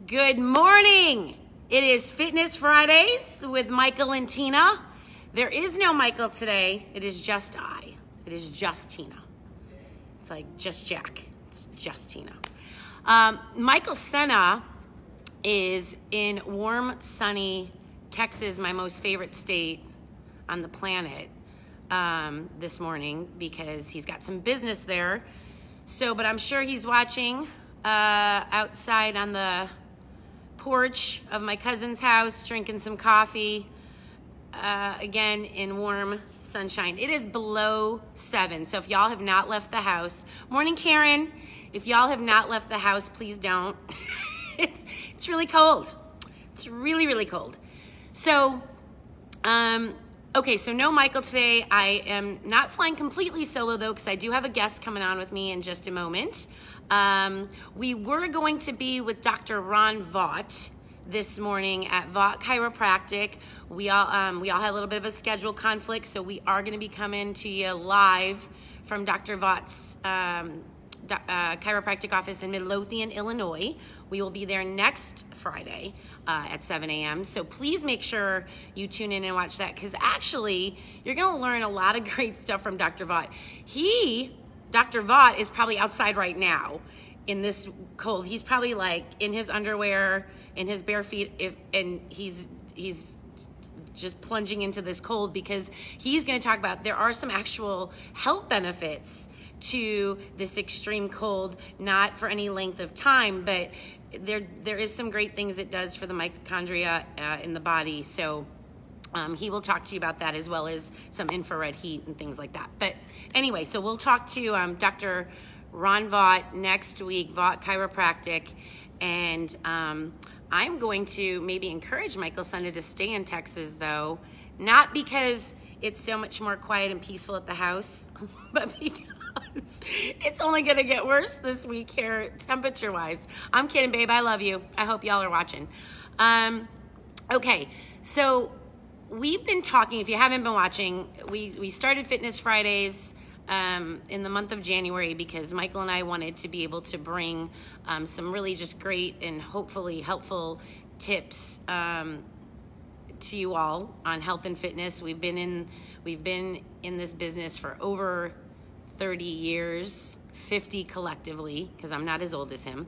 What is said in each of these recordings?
Good morning. It is Fitness Fridays with Michael and Tina. There is no Michael today. It is just I. It is just Tina. It's like just Jack. It's just Tina. Michael Sena is in warm, sunny Texas, my most favorite state on the planet, this morning because he's got some business there. But I'm sure he's watching outside on the porch of my cousin's house, drinking some coffee, again in warm sunshine. It is below 7, so if y'all have not left the house, morning Karen, if y'all have not left the house, please don't. It's really cold. It's really, really cold. So, okay, so no Michael today. I am not flying completely solo though, because I do have a guest coming on with me in just a moment. We were going to be with Dr. Ron Vaught this morning at Vaught Chiropractic. We all had a little bit of a schedule conflict, so we are going to be coming to you live from Dr. Vaught's chiropractic office in Midlothian, Illinois. We will be there next Friday at 7 a.m. So please make sure you tune in and watch that, because actually you're going to learn a lot of great stuff from Dr. Vaught. Dr. Vaught is probably outside right now in this cold. He's probably like in his underwear, in his bare feet, and he's just plunging into this cold, because he's going to talk about there are some actual health benefits to this extreme cold, not for any length of time, but there is some great things it does for the mitochondria in the body. So he will talk to you about that, as well as some infrared heat and things like that. But anyway, so we'll talk to Dr. Ron Vaught next week, Vaught Chiropractic, and I'm going to maybe encourage Michael Sena to stay in Texas, though, not because it's so much more quiet and peaceful at the house, but because it's only going to get worse this week here, temperature-wise. I'm kidding, babe. I love you. I hope y'all are watching. Okay, so we've been talking, if you haven't been watching, we started Fitness Fridays in the month of January because Michael and I wanted to be able to bring some really just great and hopefully helpful tips to you all on health and fitness. We've been in this business for over 30 years, 50 collectively, because I'm not as old as him.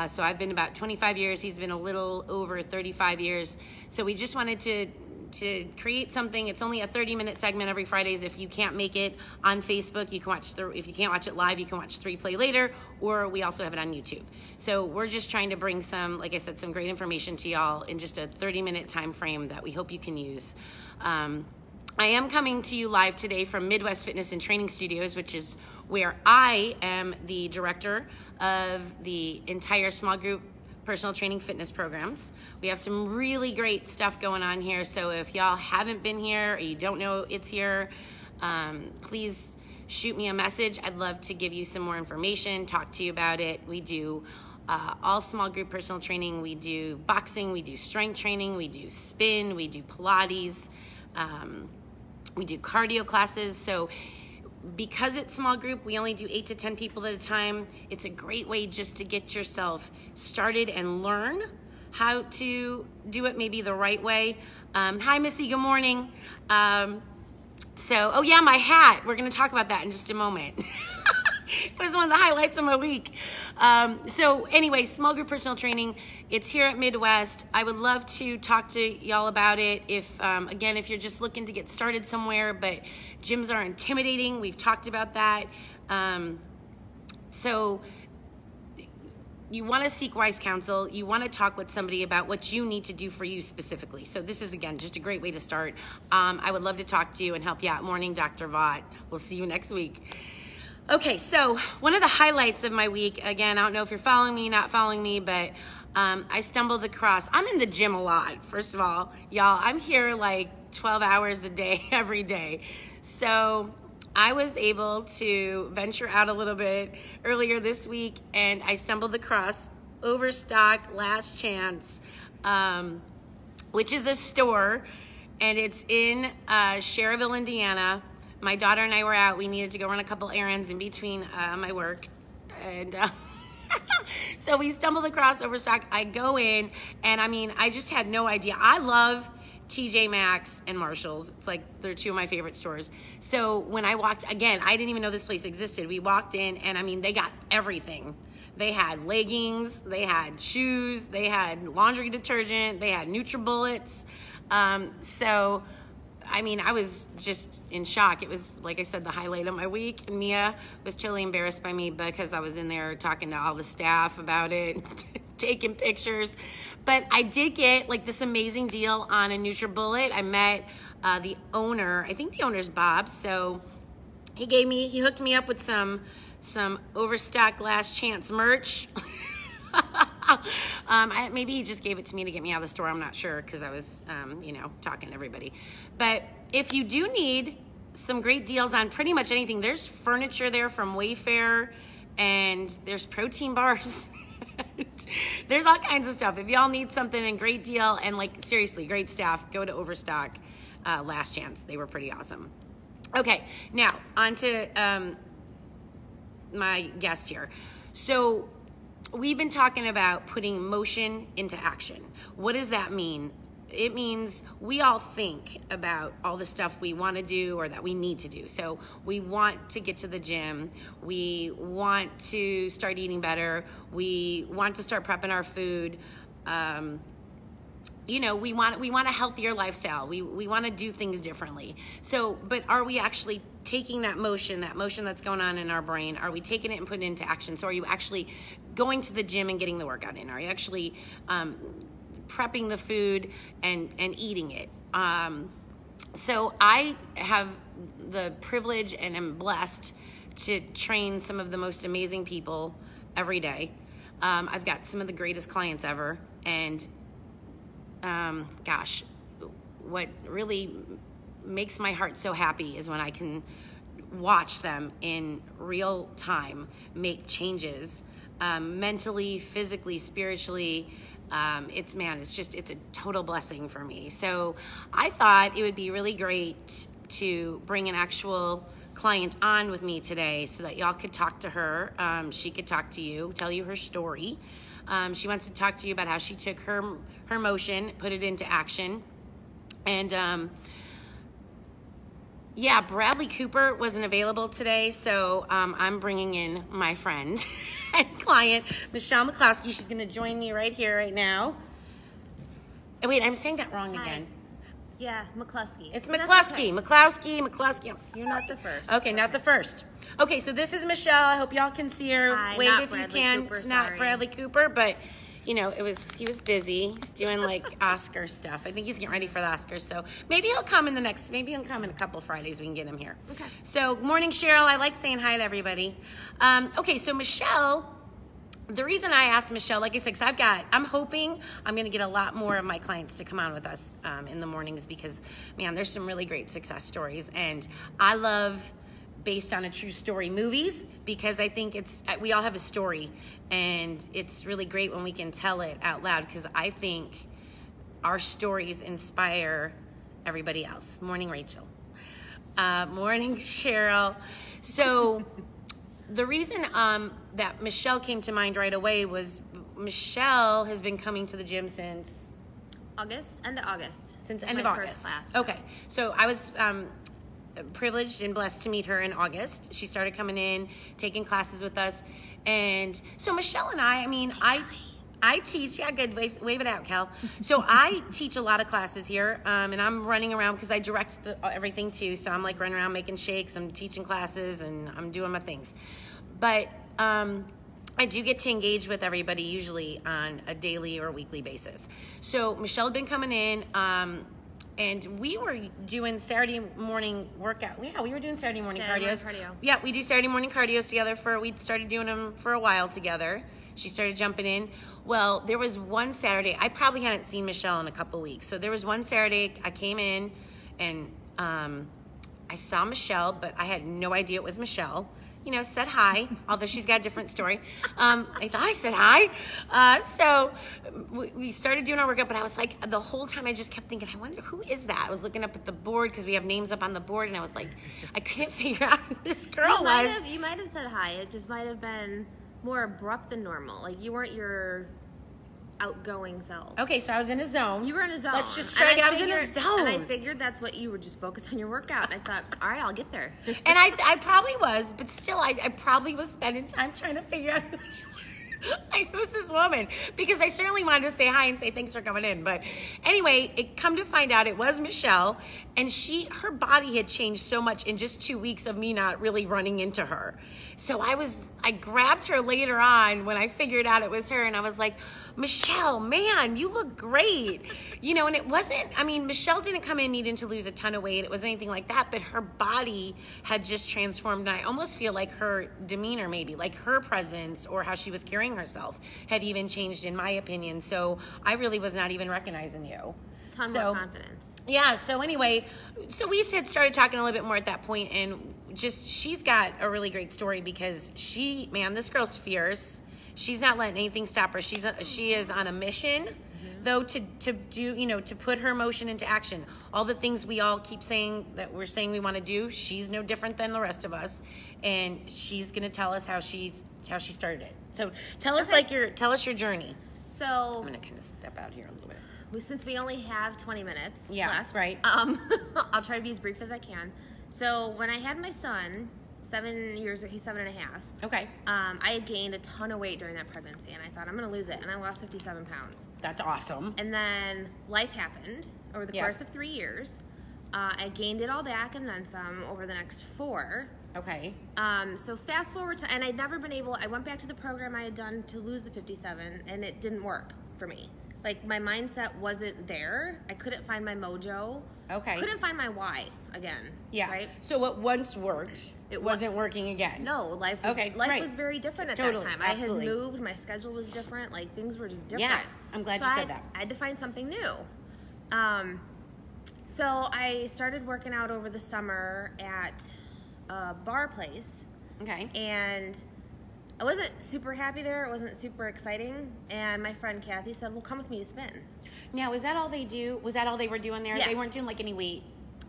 So I've been about 25 years. He's been a little over 35 years. So we just wanted to create something. It's only a 30-minute segment every Fridays. If you can't make it on Facebook, you can watch if you can't watch it live, you can watch the replay later, or we also have it on YouTube. So we're just trying to bring some, like I said, some great information to y'all in just a 30-minute time frame that we hope you can use. I am coming to you live today from Midwest Fitness and Training Studios, which is where I am the director of the entire small group personal training fitness programs. We have some really great stuff going on here, so if y'all haven't been here or you don't know it's here, please shoot me a message. I'd love to give you some more information, talk to you about it. We do all small group personal training. We do boxing, we do strength training, we do spin, we do Pilates, we do cardio classes. So because it's small group, we only do 8 to 10 people at a time. It's a great way just to get yourself started and learn how to do it maybe the right way. Hi, Missy, good morning. Oh yeah, my hat. We're gonna talk about that in just a moment. It was one of the highlights of my week. So anyway, small group personal training, it's here at Midwest. I would love to talk to y'all about it. If, again, if you're just looking to get started somewhere, but gyms are intimidating, we've talked about that. So you want to seek wise counsel. You want to talk with somebody about what you need to do for you specifically. So this is, again, just a great way to start. I would love to talk to you and help you out. Morning, Dr. Vaught. We'll see you next week. Okay, so one of the highlights of my week, again, I don't know if you're following me, not following me, but I stumbled across, I'm in the gym a lot, first of all. Y'all, I'm here like 12 hours a day, every day. So I was able to venture out a little bit earlier this week, and I stumbled across Overstock Last Chance, which is a store, and it's in Cherville, Indiana. My daughter and I were out. We needed to go run a couple errands in between my work, and So we stumbled across Overstock. I go in, and I mean, I just had no idea. I love TJ Maxx and Marshall's. It's like they're two of my favorite stores. So when I walked, again, I didn't even know this place existed. We walked in, and I mean, they got everything. They had leggings, they had shoes, they had laundry detergent, they had NutriBullets. So, I mean, I was just in shock. It was, like I said, the highlight of my week. And Mia was totally embarrassed by me because I was in there talking to all the staff about it, taking pictures. But I did get like this amazing deal on a NutriBullet. I met the owner. I think the owner's Bob. So he hooked me up with some Overstock Last Chance merch. Maybe he just gave it to me to get me out of the store. I'm not sure because I was, talking to everybody. But if you do need some great deals on pretty much anything, there's furniture there from Wayfair, and there's protein bars. There's all kinds of stuff. If y'all need something and great deal and like seriously great staff, go to Overstock Last Chance. They were pretty awesome. Okay, now on to my guest here. So we've been talking about putting motion into action. What does that mean? It means we all think about all the stuff we want to do or that we need to do. So we want to get to the gym. We want to start eating better. We want to start prepping our food. We want a healthier lifestyle. We want to do things differently. So, but are we actually taking that motion that's going on in our brain, are we taking it and putting it into action? So are you actually going to the gym and getting the workout in? Are you actually prepping the food and eating it? So I have the privilege and am blessed to train some of the most amazing people every day. I've got some of the greatest clients ever, and what really makes my heart so happy is when I can watch them in real time make changes, mentally, physically, spiritually. It's a total blessing for me. So I thought it would be really great to bring an actual client on with me today so that y'all could talk to her. She could talk to you, tell you her story. She wants to talk to you about how she took her motion, put it into action. And Bradley Cooper wasn't available today, so I'm bringing in my friend and client, Michelle McCloskey. She's going to join me right here, right now. Oh, wait, I'm saying that wrong again. Yeah, McCloskey. It's McCloskey. Okay. McCloskey. You're not the first. Okay, not the first. Okay, so this is Michelle. I hope y'all can see her. Hi, Wave not if Bradley you can. Cooper, It's not sorry. Bradley Cooper, but he was busy. He's doing like Oscar stuff. I think he's getting ready for the Oscars. So maybe he'll come in a couple Fridays. We can get him here. Okay. So morning, Cheryl. I like saying hi to everybody. Okay, so Michelle. The reason I asked Michelle, like I said, because I'm hoping I'm going to get a lot more of my clients to come on with us in the mornings because, man, there's some really great success stories. And I love based on a true story movies because I think we all have a story. And it's really great when we can tell it out loud because I think our stories inspire everybody else. Morning, Rachel. Morning, Cheryl. So the reason that Michelle came to mind right away was Michelle has been coming to the gym since End of August. Since It's end of my August. first class. Okay, so I was privileged and blessed to meet her in August. She started coming in, taking classes with us, and so Michelle and I teach. Yeah, good. Wave it out, Cal. So I teach a lot of classes here, and I'm running around because I direct everything too. So I'm like running around making shakes. I'm teaching classes, and I'm doing my things. But I do get to engage with everybody usually on a daily or weekly basis. So Michelle had been coming in, and we were doing Saturday morning workout. Yeah, we were doing Saturday morning cardios. Yeah, we do Saturday morning cardios together. We started doing them for a while together. She started jumping in. Well, there was one Saturday, I probably hadn't seen Michelle in a couple weeks. So there was one Saturday I came in and I saw Michelle, but I had no idea it was Michelle. Said hi, although she's got a different story. I thought I said hi. So we started doing our workout, but I was like, the whole time I just kept thinking, I wonder who is that? I was looking up at the board because we have names up on the board, and I was like, I couldn't figure out who this girl was. You might have said hi. It just might have been more abrupt than normal. Like, you weren't your outgoing self. Okay, so I was in a zone. You were in a zone. Let's just try to I was in a zone. And I figured that's what you were, just focused on your workout. And I thought, all right, I'll get there. And I probably was, but still, I probably was spending time trying to figure out who you were. Like, who's this woman? Because I certainly wanted to say hi and say thanks for coming in. But anyway, it come to find out it was Michelle, and her body had changed so much in just 2 weeks of me not really running into her. So I grabbed her later on when I figured out it was her, and I was like, Michelle, man, you look great. And it wasn't, Michelle didn't come in needing to lose a ton of weight. It wasn't anything like that, but her body had just transformed. And I almost feel like her demeanor, maybe, like her presence or how she was carrying herself had even changed, in my opinion. So I really was not even recognizing you. Ton more confidence. Yeah, so anyway, we started talking a little bit more at that point, and she's got a really great story because this girl's fierce. She's not letting anything stop her. She is on a mission, though, to do, to put her emotion into action. All the things we all keep saying that we're saying we want to do, she's no different than the rest of us, and she's going to tell us how she started it. So tell us your journey. So I'm going to kind of step out here a little bit. Since we only have 20 minutes left, right. I'll try to be as brief as I can. So when I had my son, 7 years, he's 7.5. Okay. I had gained a ton of weight during that pregnancy, and I thought, I'm going to lose it, and I lost 57 pounds. That's awesome. And then life happened over the course of 3 years. I gained it all back and then some over the next 4. Okay. So fast forward to, and I'd never been able, I went back to the program I had done to lose the 57, and it didn't work for me. Like, my mindset wasn't there. I couldn't find my mojo. Okay. Couldn't find my why again. Yeah. Right? So what once worked, it wasn't working again. No, life was very different at that time. Absolutely. I had moved, my schedule was different, like things were just different. Yeah, I'm glad you said that. I had to find something new. So I started working out over the summer at a bar place. Okay. And I wasn't super happy there. It wasn't super exciting. And my friend Kathy said, well, come with me to spin. Now, is that all they do? Was that all they were doing there? Yeah. They weren't doing like any weight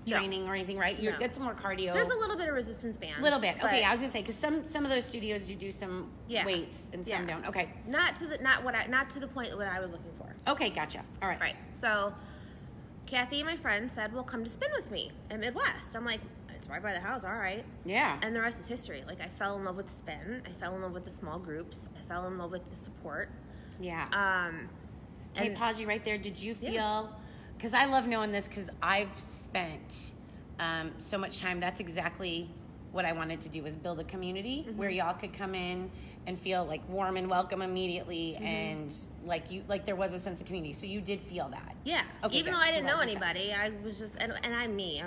training or anything, right? No. That's more cardio. There's a little bit of resistance bands. A little bit. Okay, I was gonna say because some of those studios you do some weights and some don't. Okay. Not to the point what I was looking for. Okay, gotcha. All right. Right. So Kathy, my friend, said, well, come to spin with me in Midwest. I'm like, it's right by the house, all right. Yeah. And the rest is history. Like, I fell in love with spin. I fell in love with the small groups. I fell in love with the support. Yeah. Can I pause you right there? Did you feel, because I love knowing this because I've spent so much time, that's exactly what I wanted to do, was build a community where y'all could come in and feel like warm and welcome immediately and like there was a sense of community. So you did feel that. Yeah. Okay, even though I didn't know anybody, I was just, and I'm me.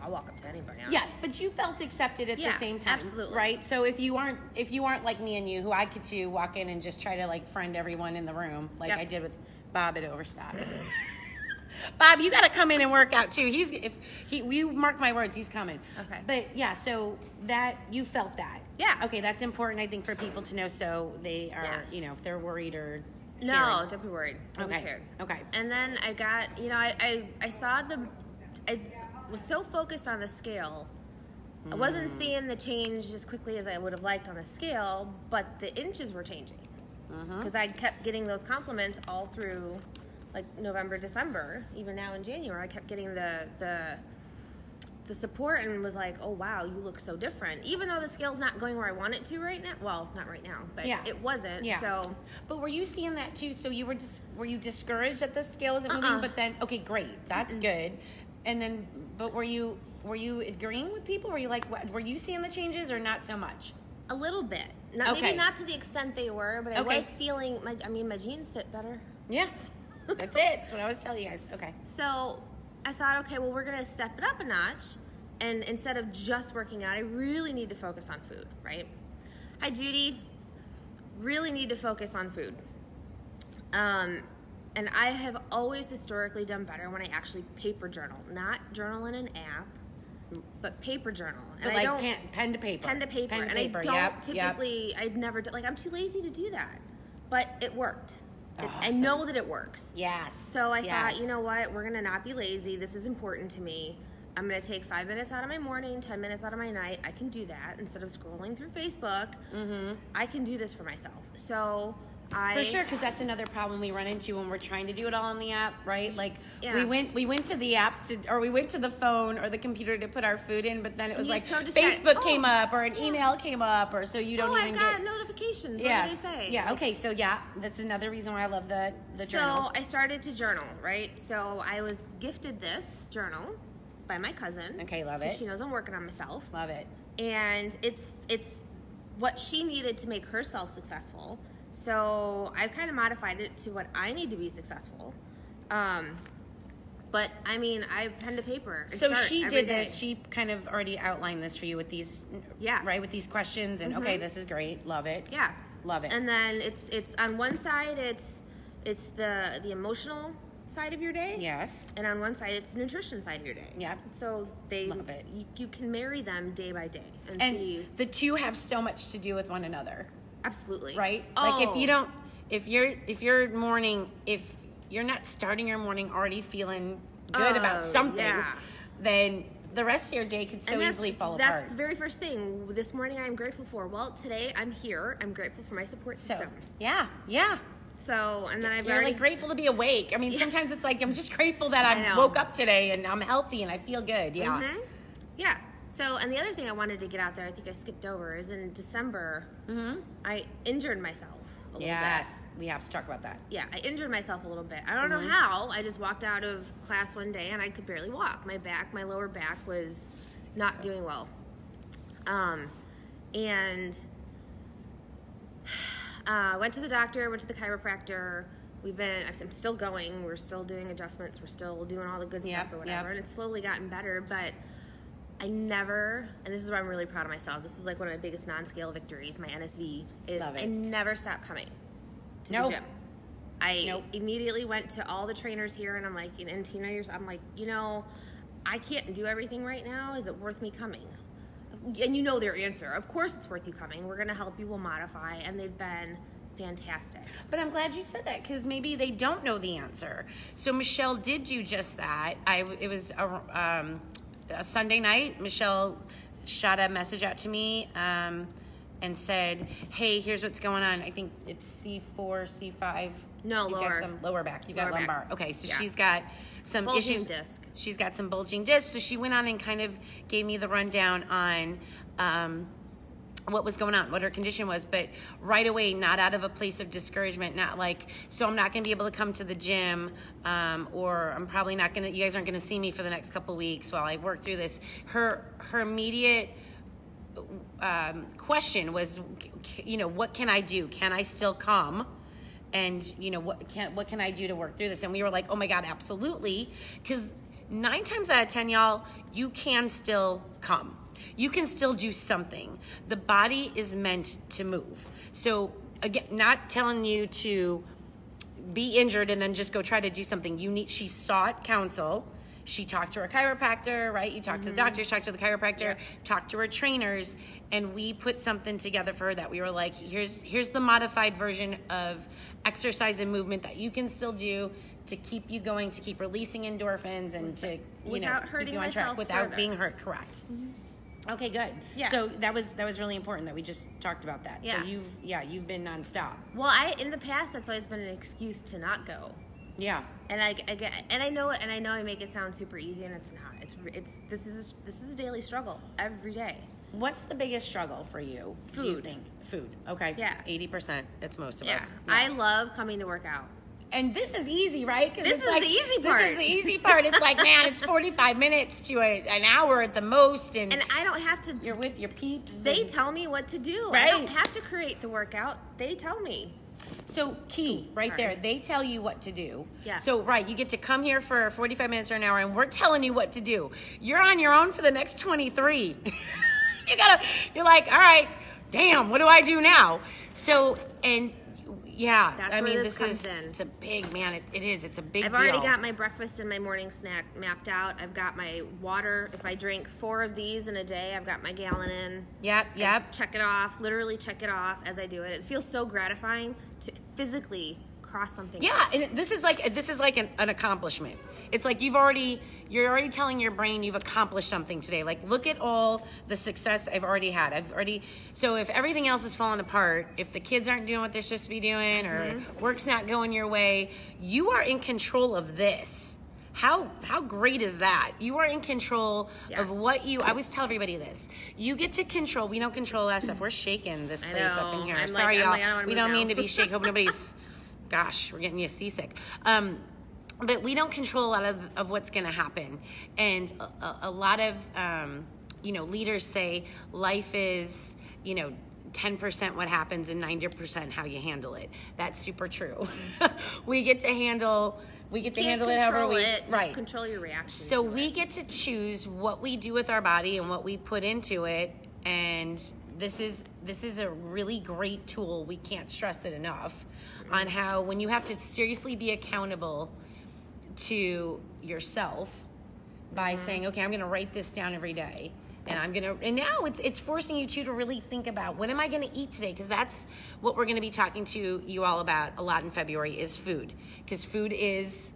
I'll walk up to anybody. Yes, but you felt accepted at the same time. Absolutely. Right? So if you aren't like me and you, who I could too walk in and just try to like friend everyone in the room, like I did with Bob at Overstock. Bob, you got to come in and work out too. You mark my words, he's coming. Okay. But yeah, so that you felt that. Yeah. Okay, that's important, I think, for people to know, so they are, if they're worried or scared. No, don't be worried. Don't be scared. Okay. And then I got, I saw I was so focused on the scale. I wasn't seeing the change as quickly as I would have liked on the scale, but the inches were changing. Because I kept getting those compliments all through like November, December, even now in January. I kept getting the support and was like, oh wow, you look so different. Even though the scale's not going where I want it to right now. Well, not right now, but it wasn't. Yeah. So, but were you seeing that too? So were you discouraged that the scale wasn't moving? But then, okay, great, that's good. And then, but were you agreeing with people? Were you like, were you seeing the changes or not so much? A little bit. Maybe not to the extent they were, but I was feeling my jeans fit better. Yes. That's it. That's what I was telling you guys. Okay. So I thought, okay, well, we're going to step it up a notch. And instead of just working out, I really need to focus on food, right? Hi, Judy. Really need to focus on food. And I have always historically done better when I actually paper journal. Not journal in an app, but paper journal. And but like pen to paper. Pen to paper. Pen to and paper. I don't typically, I'd never, I'm too lazy to do that. But it worked. Awesome. I know that it works. Yes. So I thought, you know what? We're going to not be lazy. This is important to me. I'm going to take 5 minutes out of my morning, 10 minutes out of my night. I can do that instead of scrolling through Facebook. I can do this for myself. So for sure, because that's another problem we run into when we're trying to do it all on the app, right? Like we went to the app or we went to the phone or the computer to put our food in, but then it was like so Facebook came up or an email came up, or so you don't even I've got notifications. What do they say? Yeah. Okay. So that's another reason why I love the journal. So I started to journal, right? So I was gifted this journal by my cousin. Okay, love it. She knows I'm working on myself. Love it. And it's what she needed to make herself successful. So I've kind of modified it to what I need to be successful. But I mean, I pen to paper. So she did this. She kind of already outlined this for you with these, right? With these questions, and okay, this is great. Love it. Yeah, love it. And then it's on one side, it's the emotional side of your day. Yes. And on one side, it's the nutrition side of your day. Yeah. So love it. You can marry them day by day, and see. The two have so much to do with one another. Absolutely. Right? Like if you're not starting your morning already feeling good about something, then the rest of your day could so easily fall apart. That's the very first thing. This morning I'm grateful for. Well, today I'm here. I'm grateful for my support system. Yeah. So, and then You're like grateful to be awake. I mean, sometimes it's like, I'm just grateful that I woke up today and I'm healthy and I feel good. Yeah. Yeah. So, and the other thing I wanted to get out there, I think I skipped over, is in December, I injured myself a little bit. Yes, we have to talk about that. Yeah, I injured myself a little bit. I don't know how. I just walked out of class one day and I could barely walk. My lower back was not doing well. And went to the doctor, went to the chiropractor. I'm still going. We're still doing adjustments. We're still doing all the good stuff or whatever. And it's slowly gotten better, but I never, and this is where I'm really proud of myself, this is like one of my biggest non-scale victories, my NSV, is I never stopped coming to the gym. I immediately went to all the trainers here, and I'm like, and Tina, I'm like, I can't do everything right now. Is it worth me coming? And you know their answer. Of course it's worth you coming. We're going to help you. We'll modify. And they've been fantastic. But I'm glad you said that, because maybe they don't know the answer. So Michelle did do just that. It was a Sunday night. Michelle shot a message out to me and said, hey, here's what's going on. I think it's C4, C5. No, You've got some lower back. You've got lumbar. Back. Okay, so she's got some bulging issues. Disc. She's got some bulging discs. So she went on and kind of gave me the rundown on what was going on, what her condition was, but right away, not out of a place of discouragement, not like, so I'm not going to be able to come to the gym, or I'm probably not going to, you guys aren't going to see me for the next couple weeks while I work through this. Her immediate question was, what can I do? Can I still come? And, what can I do to work through this? And we were like, oh my God, absolutely. Because 9 times out of 10, y'all, you can still come. You can still do something. The body is meant to move. So again, not telling you to be injured and then just go try to do something. She sought counsel. She talked to her chiropractor, right? You talked to the doctor, she talked to the chiropractor, talked to her trainers, and we put something together for her that we were like, here's the modified version of exercise and movement that you can still do to keep you going, to keep releasing endorphins, and to keep you on track without being hurt. Correct. Okay, good. Yeah. So that was really important that we just talked about that. Yeah. So you've been nonstop. Well, in the past that's always been an excuse to not go. Yeah. And I know it, and I know I make it sound super easy, and it's not. This is a daily struggle every day. What's the biggest struggle for you? Food. Do you think? Food. Okay. Yeah. 80%. That's most of us. Yeah. I love coming to work out. And this is easy, right? This is the easy part. This is the easy part. It's like, man, it's 45 minutes to an hour at the most. And I don't have to. You're with your peeps. They tell me what to do. Right. I don't have to create the workout. They tell me. So key right there. They tell you what to do. Yeah. So, right, you get to come here for 45 minutes or an hour, and we're telling you what to do. You're on your own for the next 23. You're like, all right, damn, what do I do now? So, and yeah, that's it's a big, man, it is. It's a big deal. I've already got my breakfast and my morning snack mapped out. I've got my water. If I drink 4 of these in a day, I've got my gallon in. Yep. Check it off, literally check it off as I do it. It feels so gratifying to physically cross something Yeah, off. and this is like an accomplishment. It's like you're already telling your brain you've accomplished something today. Like, look at all the success I've already had. So if everything else is falling apart, if the kids aren't doing what they're supposed to be doing, or work's not going your way, you are in control of this. How great is that? You are in control of what you. I always tell everybody this. You get to control. We don't control a lot of stuff. We're shaking this place up in here. Sorry, y'all. We don't mean to be shaken. Hope nobody's. Gosh, we're getting you seasick. But we don't control a lot of what's going to happen. And a lot of, leaders say life is, 10% what happens and 90% how you handle it. That's super true. We get to handle it however we right. Control your reaction. So we get to choose what we do with our body and what we put into it. And this is a really great tool. We can't stress it enough on how when you have to seriously be accountable to yourself by saying, okay, I'm going to write this down every day, and now it's forcing you to really think about, what am I going to eat today? Because that's what we're going to be talking to you all about a lot in February, is food, because food is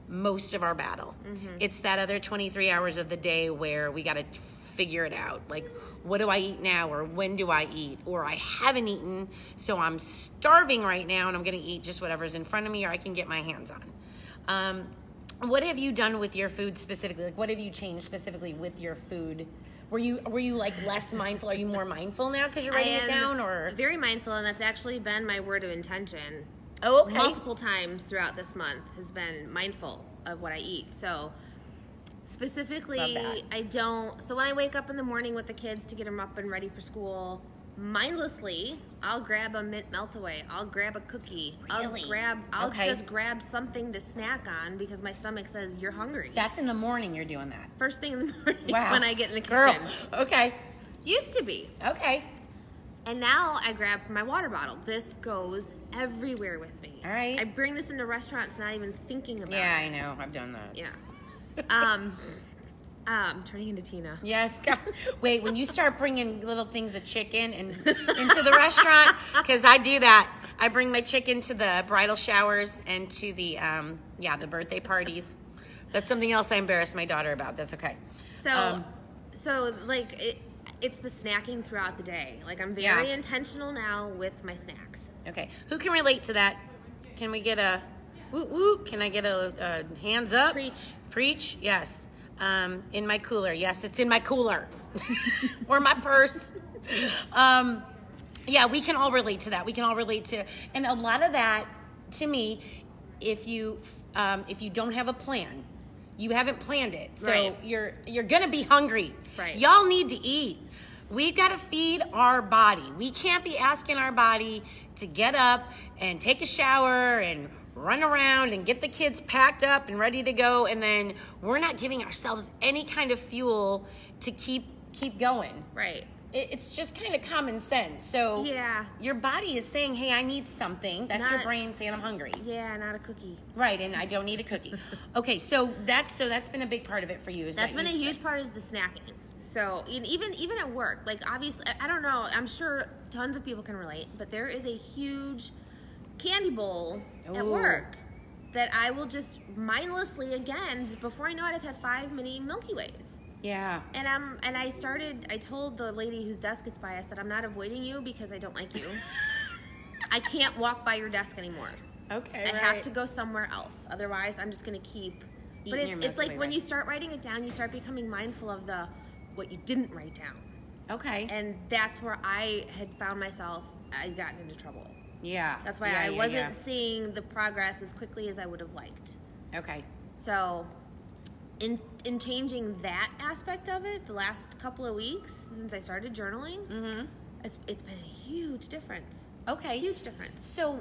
most of our battle. It's that other 23 hours of the day where we got to figure it out. Like, what do I eat now, or when do I eat, or I haven't eaten, so I'm starving right now and I'm going to eat just whatever's in front of me or I can get my hands on. What have you done with your food specifically? Like, what have you changed specifically with your food? Were you like less mindful? Are you more mindful now because you're writing it down, or very mindful? And that's actually been my word of intention. Oh, okay. Multiple times throughout this month has been mindful of what I eat. So specifically, I don't. So when I wake up in the morning with the kids to get them up and ready for school, mindlessly, I'll grab a mint melt-away. I'll grab a cookie. Really? I'll just grab something to snack on because my stomach says you're hungry. That's in the morning you're doing that? First thing in the morning when I get in the kitchen. Girl, okay. Used to be. Okay. And now I grab my water bottle. This goes everywhere with me. All right. I bring this into restaurants not even thinking about it. Yeah, I know. I've done that. Yeah. Turning into Tina. Yes. Wait, when you start bringing little things of chicken into the restaurant, because I do that. I bring my chicken to the bridal showers and to the birthday parties. That's something else I embarrass my daughter about. That's okay. So like it's the snacking throughout the day. Like, I'm very intentional now with my snacks. Okay. Who can relate to that? Can we get a woo woo? Can I get a hands up? Preach. Yes. In my cooler. Yes, it's in my cooler. Or my purse. Yeah, we can all relate to that. We can all relate to, and a lot of that, to me, if you don't have a plan, you haven't planned it. So you're gonna be hungry. Right. Y'all need to eat. We've got to feed our body. We can't be asking our body to get up and take a shower and run around and get the kids packed up and ready to go, and then we're not giving ourselves any kind of fuel to keep going. Right. It's just kind of common sense. So your body is saying, hey, I need something. That's your brain saying I'm hungry. Yeah, not a cookie. Right, and I don't need a cookie. Okay, so that's been a big part of it for you. That's been a huge part, is the snacking. So even at work, like, obviously, I don't know, I'm sure tons of people can relate, but there is a huge candy bowl at work that I will just mindlessly, again, before I know it, I've had 5 mini Milky Ways. Yeah. And I told the lady whose desk it's by, I said, I'm not avoiding you because I don't like you. I can't walk by your desk anymore. Okay. I have to go somewhere else. Otherwise, I'm just going to keep. But it's like when you start writing it down, you start becoming mindful of what you didn't write down. Okay. And that's where I had found myself, I'd gotten into trouble. Yeah. That's why I wasn't seeing the progress as quickly as I would have liked. Okay. So in changing that aspect of it, the last couple of weeks since I started journaling, it's been a huge difference. Okay. Huge difference. So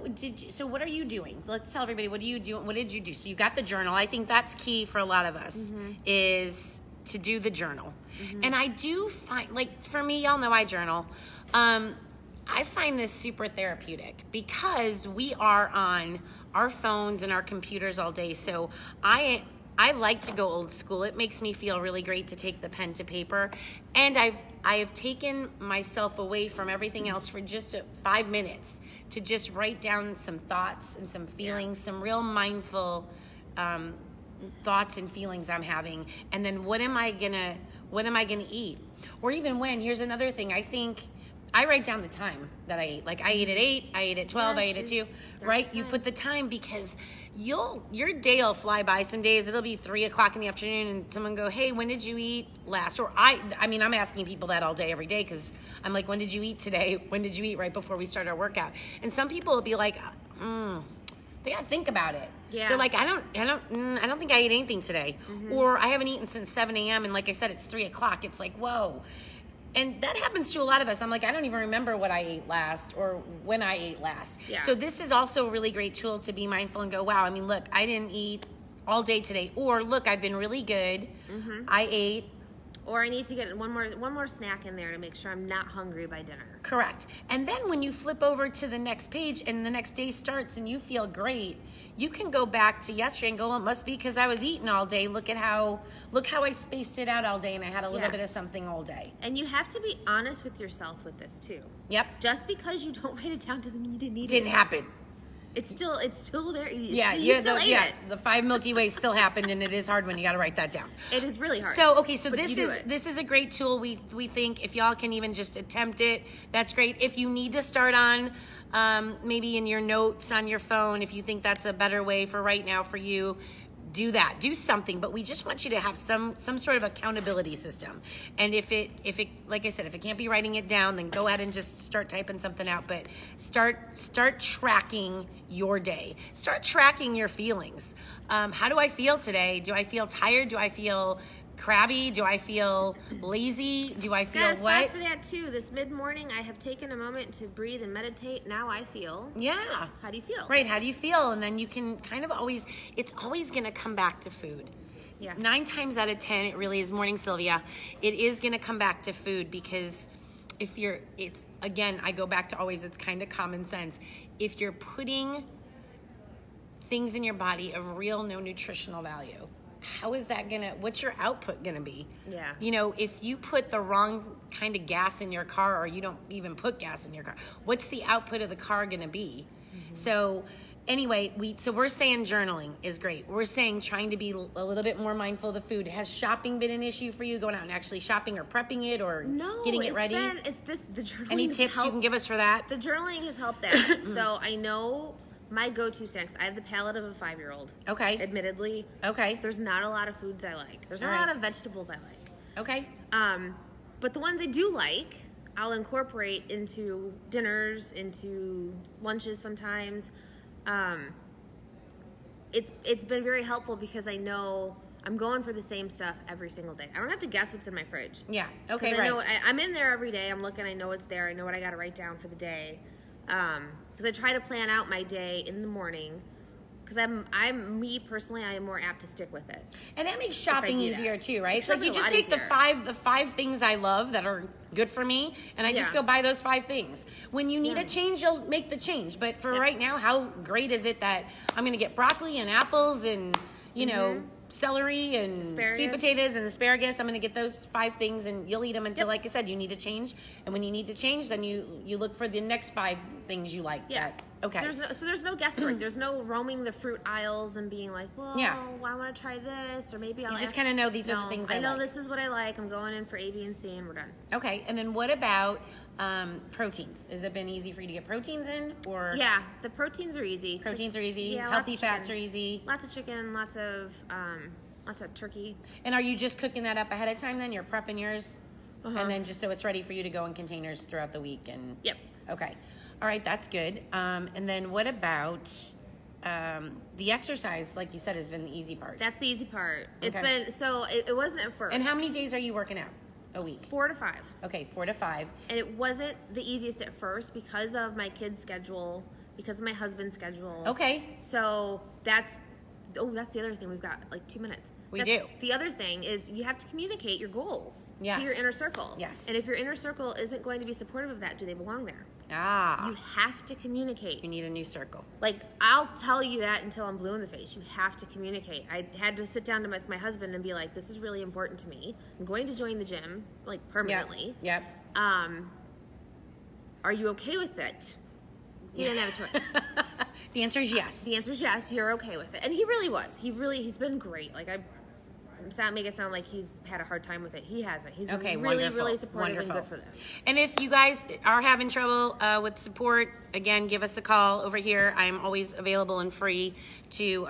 what are you doing? Let's tell everybody, what are you doing? What did you do? So you got the journal. I think that's key for a lot of us, is to do the journal. And I do find, like, for me, y'all know I journal. I find this super therapeutic because we are on our phones and our computers all day. So I I like to go old school. It makes me feel really great to take the pen to paper. And I have taken myself away from everything else for just 5 minutes to just write down some thoughts and some feelings, some real mindful thoughts and feelings I'm having. And then what am I gonna eat? Or even when, here's another thing, I think I write down the time that I ate. Like I ate at 8, I ate at 12, I ate at 2, right? You put the time because your day will fly by. Some days it'll be 3 o'clock in the afternoon and someone go, hey, when did you eat last? Or I mean, I'm asking people that all day, every day, because I'm like, when did you eat today? When did you eat right before we start our workout? And some people will be like, they gotta think about it. Yeah. They're like, I don't think I ate anything today. Or I haven't eaten since 7 a.m. and like I said, it's 3 o'clock. It's like, whoa. And that happens to a lot of us. I'm like, I don't even remember what I ate last or when I ate last. Yeah. So this is also a really great tool to be mindful and go, wow, I mean, look, I didn't eat all day today. Or look, I've been really good. I ate. Or I need to get one more snack in there to make sure I'm not hungry by dinner. Correct. And then when you flip over to the next page and the next day starts and you feel great, you can go back to yesterday and go, well, it must be because I was eating all day. Look how I spaced it out all day and I had a little bit of something all day. And you have to be honest with yourself with this too. Yep. Just because you don't write it down doesn't mean you didn't eat it. Didn't happen. It's still there. You still ate it. The 5 Milky Ways still happened, and it is hard when you got to write that down. It is really hard. So but this is a great tool. We think if y'all can even just attempt it, that's great. If you need to start on maybe in your notes on your phone, if you think that's a better way for right now for you, do that. Do something. But we just want you to have some sort of accountability system. And if it like I said, if it can't be writing it down, then go ahead and just start typing something out. But start tracking your day. Start tracking your feelings. How do I feel today? Do I feel tired? Do I feel crabby? Do I feel lazy? Do I feel what? For that too. This mid-morning, I have taken a moment to breathe and meditate. Now I feel. Yeah. How do you feel? Right. How do you feel? And then you can kind of it's always going to come back to food. Yeah. 9 times out of 10, it really is. Morning, Sylvia. It is going to come back to food because again, I go back to always, it's kind of common sense. If you're putting things in your body of real no nutritional value, how is that what's your output gonna be? Yeah. You know, if you put the wrong kind of gas in your car or you don't even put gas in your car, what's the output of the car gonna be? So anyway, we're saying journaling is great. We're saying trying to be a little bit more mindful of the food. Has shopping been an issue for you, going out and actually shopping or prepping it or getting it ready? The journaling. Any tips you can give us for that? The journaling has helped that. So I know my go-to snacks. I have the palate of a 5-year-old. Okay. Admittedly. Okay. There's not a lot of foods I like. There's not a lot of vegetables I like. Okay. But the ones I do like, I'll incorporate into dinners, into lunches sometimes. It's been very helpful because I know I'm going for the same stuff every single day. I don't have to guess what's in my fridge. Yeah. Okay. I know I'm in there every day. I'm looking. I know it's there. I know what I got to write down for the day. Because I try to plan out my day in the morning. Because me personally, I am more apt to stick with it. And that makes shopping easier too, right? It's like you just take easier. the five things I love that are good for me, and I just go buy those 5 things. When you need a change, you'll make the change. But for right now, how great is it that I'm going to get broccoli and apples and celery and sweet potatoes and asparagus. I'm going to get those 5 things, and you'll eat them until, like I said, you need to change. And when you need to change, then you look for the next 5 things you like. Yeah. Okay. There's no guesswork. There's no roaming the fruit aisles and being like, well, I want to try this, or maybe I'll. You just kind of know these are the things I like. I know this is what I like. I'm going in for A, B, and C, and we're done. Okay. And then what about proteins? Has it been easy for you to get proteins in, or? Yeah, the proteins are easy. Proteins are easy. Yeah, healthy fats are easy. Lots of chicken. Lots of turkey. And are you just cooking that up ahead of time? Then you're prepping yours, and then just so it's ready for you to go in containers throughout the week. And yep. Okay. All right, that's good. And then what about the exercise? Like you said, has been the easy part. That's the easy part. It's been it wasn't at first. And how many days are you working out a week? 4 to 5. Okay, 4 to 5. And it wasn't the easiest at first because of my kids' schedule, because of my husband's schedule. Okay. So that's the other thing. We've got like 2 minutes. We do. The other thing is you have to communicate your goals Yes. to your inner circle. Yes. And if your inner circle isn't going to be supportive of that, do they belong there? You have to communicate. You need a new circle. Like, I'll tell you that until I'm blue in the face. You have to communicate. I had to sit down with my husband and be like, this is really important to me. I'm going to join the gym, like, permanently. Yep. Are you okay with it? He didn't have a choice. The answer is yes. The answer is yes, you're okay with it. And he really was. He's been great. Like, make it sound like he's had a hard time with it. He hasn't. He's been really supportive and good for this. And if you guys are having trouble with support, again, give us a call over here. I'm always available and free to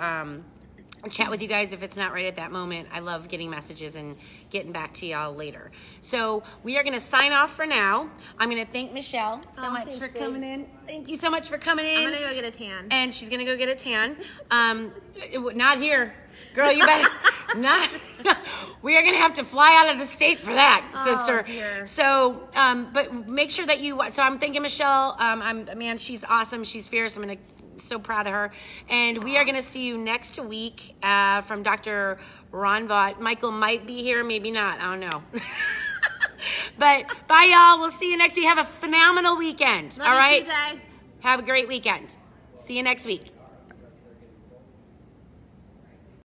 chat with you guys if it's not right at that moment. I love getting messages and getting back to y'all later. So we are going to sign off for now. I'm going to thank Michelle so much for coming in. Thank you so much for coming in. I'm going to go get a tan. And she's going to go get a tan. Not here. Girl, you better not. We are going to have to fly out of the state for that, sister. Oh, dear. So, but make sure that so I'm thanking Michelle. Man, she's awesome. She's fierce. I'm so proud of her. And we are going to see you next week from Dr. Ron Vaught. Michael might be here, maybe not. I don't know. But bye, y'all. We'll see you next week. Have a phenomenal weekend. Love all you right? too, Day. Have a great weekend. See you next week.